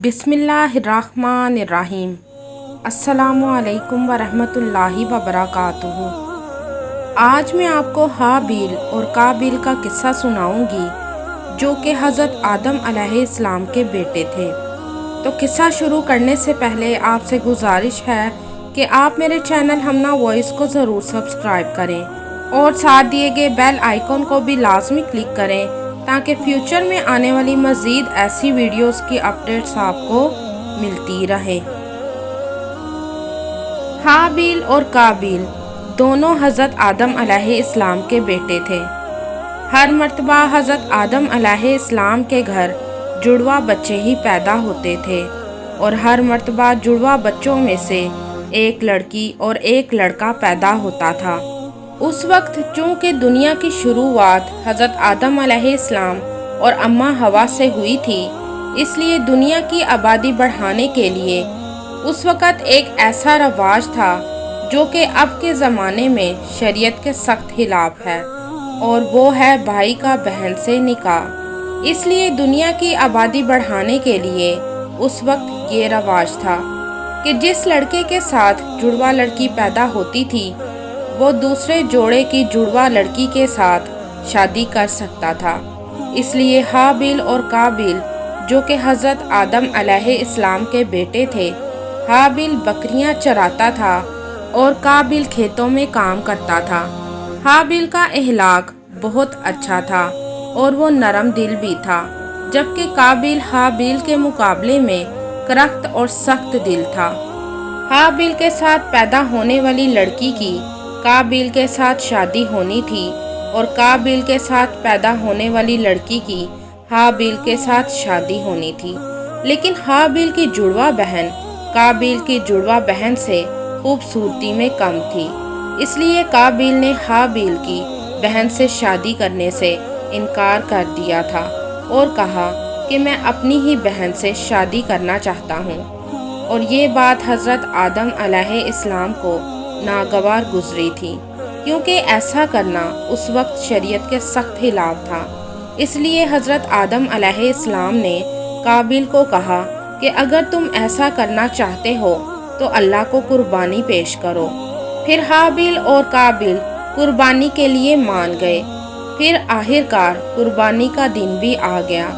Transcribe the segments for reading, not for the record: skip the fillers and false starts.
बिस्मिल्लाहिर्रहमानिर्रहीम। अस्सलामुअलैकुम वरहमतुल्लाहि वबरकातुहू। आज मैं आपको हाबिल और काबिल का किस्सा सुनाऊंगी जो कि हज़रत आदम अलैहिस्सलाम के बेटे थे। तो किस्सा शुरू करने से पहले आपसे गुजारिश है कि आप मेरे चैनल हमना वॉइस को ज़रूर सब्सक्राइब करें और साथ दिए गए बेल आइकॉन को भी लाजमी क्लिक करें ताकि फ्यूचर में आने वाली मज़ीद ऐसी वीडियोस की अपडेट्स आपको मिलती रहे। हाबिल और काबिल दोनों हज़रत आदम अलैहिस्सलाम के बेटे थे। हर मर्तबा हज़रत आदम अलैहिस्सलाम के घर जुड़वा बच्चे ही पैदा होते थे और हर मर्तबा जुड़वा बच्चों में से एक लड़की और एक लड़का पैदा होता था। उस वक्त चूँकि दुनिया की शुरुआत हज़रत आदम अलैहिस्सलाम और अम्मा हवा से हुई थी, इसलिए दुनिया की आबादी बढ़ाने के लिए उस वक़्त एक ऐसा रवाज था जो कि अब के ज़माने में शरीयत के सख्त खिलाफ है, और वो है भाई का बहन से निकाह। इसलिए दुनिया की आबादी बढ़ाने के लिए उस वक्त ये रवाज था कि जिस लड़के के साथ जुड़वा लड़की पैदा होती थी वो दूसरे जोड़े की जुड़वा लड़की के साथ शादी कर सकता था। इसलिए हाबिल और काबिल जो कि हज़रत आदम अलैहिस्सलाम के बेटे थे, हाबिल बकरियां चराता था और काबिल खेतों में काम करता था। हाबिल का अहलाक बहुत अच्छा था और वो नरम दिल भी था, जबकि काबिल हाबिल के मुकाबले में करख्त और सख्त दिल था। हाबिल के साथ पैदा होने वाली लड़की की काबिल के साथ शादी होनी थी और काबिल के साथ पैदा होने वाली लड़की की हाबिल के साथ शादी होनी थी। लेकिन हाबिल की जुड़वा बहन काबिल की जुड़वा बहन से खूबसूरती में कम थी, इसलिए काबिल ने हाबिल की बहन से शादी करने से इनकार कर दिया था और कहा कि मैं अपनी ही बहन से शादी करना चाहता हूँ। और ये बात हज़रत आदम अलैहिस्सलाम को नागवार गुजरी थी, क्योंकि ऐसा करना उस वक्त शरीयत के सख्त खिलाफ था। इसलिए हज़रत आदम अलैहिस्सलाम ने काबिल को कहा कि अगर तुम ऐसा करना चाहते हो तो अल्लाह को कुर्बानी पेश करो। फिर हाबिल और काबिल कुर्बानी के लिए मान गए। फिर आखिरकार कुर्बानी का दिन भी आ गया।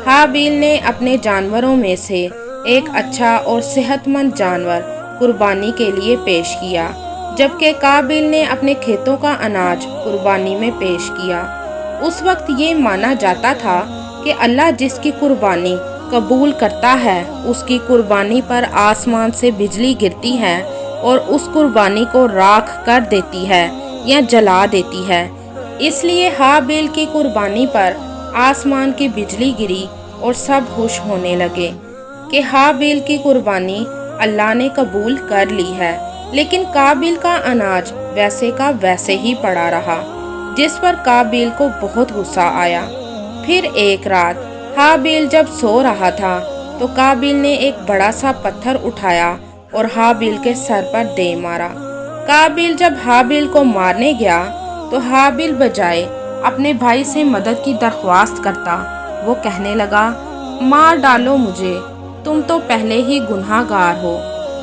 हाबिल ने अपने जानवरों में से एक अच्छा और सेहतमंद जानवर कुर्बानी के लिए पेश किया, जबकि काबिल ने अपने खेतों का अनाज कुर्बानी में पेश किया। उस वक्त ये माना जाता था कि अल्लाह जिसकी कुर्बानी कबूल करता है उसकी कुर्बानी पर आसमान से बिजली गिरती है और उस कुर्बानी को राख कर देती है या जला देती है। इसलिए हाबिल की कुर्बानी पर आसमान की बिजली गिरी और सब खुश होने लगे कि हाबिल की कुर्बानी अल्लाह ने कबूल कर ली है। लेकिन काबिल का अनाज वैसे का वैसे ही पड़ा रहा, जिस पर काबिल को बहुत गुस्सा आया। फिर एक रात हाबिल जब सो रहा था तो काबिल ने एक बड़ा सा पत्थर उठाया और हाबिल के सर पर दे मारा। काबिल जब हाबिल को मारने गया तो हाबिल बजाय अपने भाई से मदद की दरख्वास्त करता वो कहने लगा, मार डालो मुझे, तुम तो पहले ही गुनहगार हो,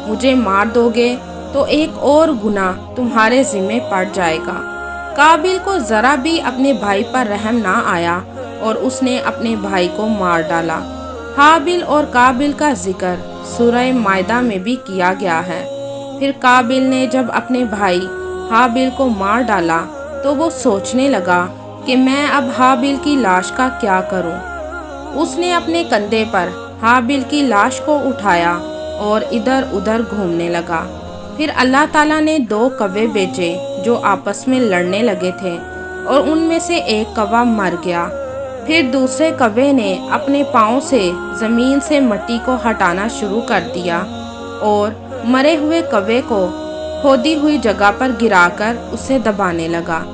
मुझे मार दोगे तो एक और गुनाह तुम्हारे ज़िम्मे पड़ जाएगा। काबिल को ज़रा भी अपने भाई पर रहम ना आया और उसने अपने भाई को मार डाला। हाबिल और काबिल का जिक्र सूरह मायदा में भी किया गया है। फिर काबिल ने जब अपने भाई हाबिल को मार डाला तो वो सोचने लगा कि मैं अब हाबिल की लाश का क्या करूं। उसने अपने कंधे पर हाबिल की लाश को उठाया और इधर उधर घूमने लगा। फिर अल्लाह ताला ने 2 कौवे भेजे जो आपस में लड़ने लगे थे और उनमें से एक कौवा मर गया। फिर दूसरे कौवे ने अपने पाँव से ज़मीन से मिट्टी को हटाना शुरू कर दिया और मरे हुए कौवे को खोदी हुई जगह पर गिराकर उसे दबाने लगा।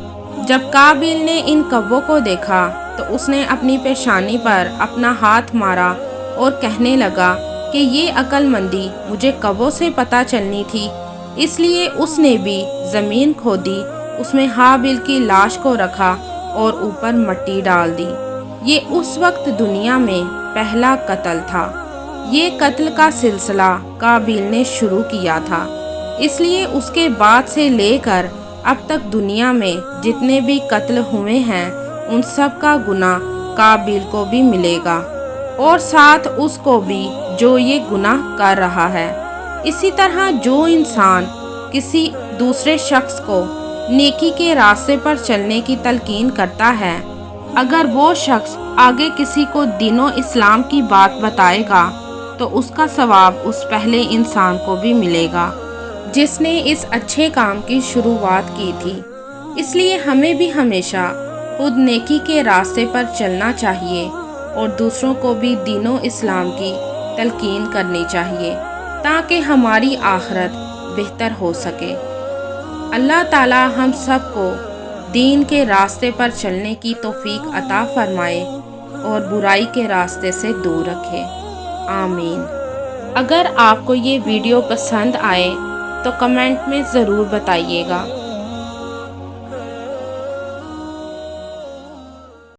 जब काबिल ने इन कौवों को देखा तो उसने अपनी पेशानी पर अपना हाथ मारा और कहने लगा कि ये अक्लमंदी मुझे कौवों से पता चलनी थी। इसलिए उसने भी ज़मीन खोदी, उसमें हाबिल की लाश को रखा और ऊपर मिट्टी डाल दी। ये उस वक्त दुनिया में पहला कत्ल था। یہ قتل کا سلسلہ قابیل نے شروع کیا تھا، اس لیے اس کے بعد سے لے کر اب تک دنیا میں جتنے بھی قتل ہوئے ہیں ان سب کا گناہ قابیل کو بھی ملے گا، اور ساتھ اس کو بھی جو یہ گناہ کر رہا ہے۔ اسی طرح جو انسان کسی دوسرے شخص کو نیکی کے راستے پر چلنے کی تلقین کرتا ہے، اگر وہ شخص آگے کسی کو دین و اسلام کی بات بتائے گا تو اس کا ثواب اس پہلے انسان کو بھی ملے گا جس نے اس اچھے کام کی شروعات کی تھی۔ اس لیے ہمیں بھی ہمیشہ خود نیکی کے راستے پر چلنا چاہیے اور دوسروں کو بھی دین و اسلام کی تلقین کرنی چاہیے تاکہ ہماری آخرت بہتر ہو سکے۔ اللہ تعالی ہم سب کو دین کے راستے پر چلنے کی توفیق عطا فرمائے اور برائی کے راستے سے دور رکھے، آمین۔ اگر آپ کو یہ ویڈیو پسند آئے تو کمنٹ میں ضرور بتائیے گا۔